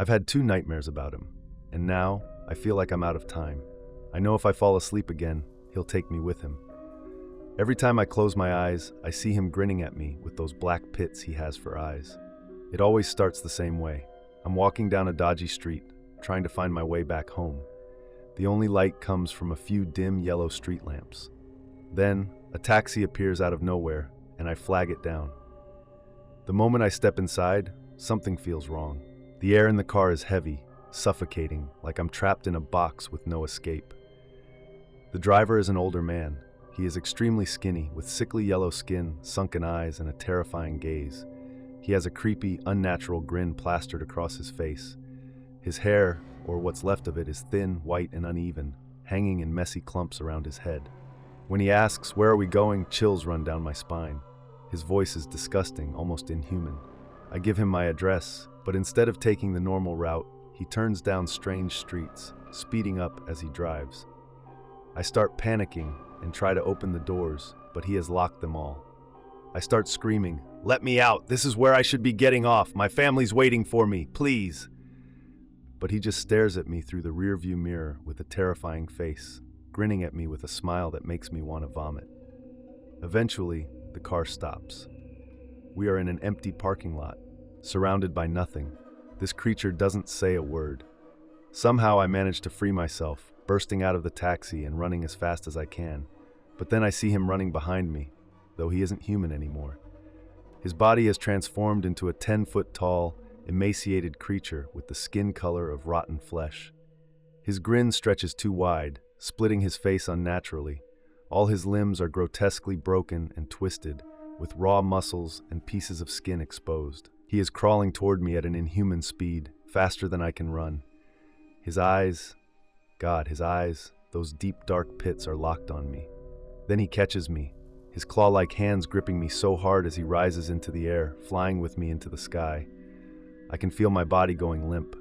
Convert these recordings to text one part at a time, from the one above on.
I've had 2 nightmares about him, and now I feel like I'm out of time. I know if I fall asleep again, he'll take me with him. Every time I close my eyes, I see him grinning at me with those black pits he has for eyes. It always starts the same way. I'm walking down a dodgy street, trying to find my way back home. The only light comes from a few dim yellow street lamps. Then, a taxi appears out of nowhere, and I flag it down. The moment I step inside, something feels wrong. The air in the car is heavy, suffocating, like I'm trapped in a box with no escape. The driver is an older man. He is extremely skinny, with sickly yellow skin, sunken eyes, and a terrifying gaze. He has a creepy, unnatural grin plastered across his face. His hair, or what's left of it, is thin, white, and uneven, hanging in messy clumps around his head. When he asks, "Where are we going?" chills run down my spine. His voice is disgusting, almost inhuman. I give him my address, but instead of taking the normal route, he turns down strange streets, speeding up as he drives. I start panicking and try to open the doors, but he has locked them all. I start screaming, "Let me out! This is where I should be getting off! My family's waiting for me, please!" But he just stares at me through the rearview mirror with a terrifying face, grinning at me with a smile that makes me want to vomit. Eventually, the car stops. We are in an empty parking lot, surrounded by nothing. This creature doesn't say a word. Somehow I manage to free myself, bursting out of the taxi and running as fast as I can. But then I see him running behind me, though he isn't human anymore. His body has transformed into a 10-foot-tall, emaciated creature with the skin color of rotten flesh. His grin stretches too wide, splitting his face unnaturally. All his limbs are grotesquely broken and twisted, with raw muscles and pieces of skin exposed. He is crawling toward me at an inhuman speed, faster than I can run. His eyes, those deep dark pits are locked on me. Then he catches me, his claw-like hands gripping me so hard as he rises into the air, flying with me into the sky. I can feel my body going limp.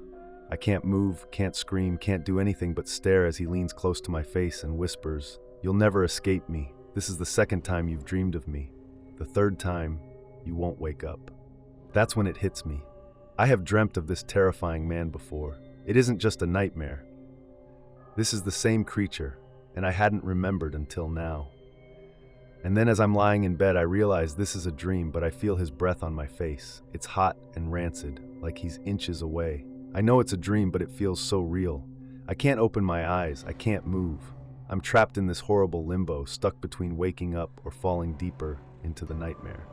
I can't move, can't scream, can't do anything but stare as he leans close to my face and whispers, "You'll never escape me. This is the second time you've dreamed of me. The third time, you won't wake up." That's when it hits me. I have dreamt of this terrifying man before. It isn't just a nightmare. This is the same creature, and I hadn't remembered until now. And then as I'm lying in bed, I realize this is a dream, but I feel his breath on my face. It's hot and rancid, like he's inches away. I know it's a dream, but it feels so real. I can't open my eyes. I can't move. I'm trapped in this horrible limbo, stuck between waking up or falling deeper into the nightmare.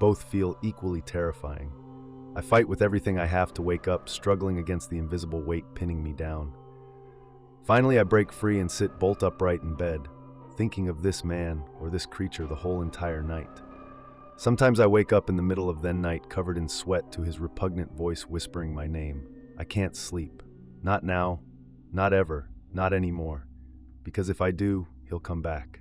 Both feel equally terrifying. I fight with everything I have to wake up, struggling against the invisible weight pinning me down. Finally, I break free and sit bolt upright in bed, thinking of this man or this creature the whole entire night. Sometimes I wake up in the middle of the night covered in sweat to his repugnant voice whispering my name. I can't sleep. Not now, not ever, not anymore. Because if I do, he'll come back.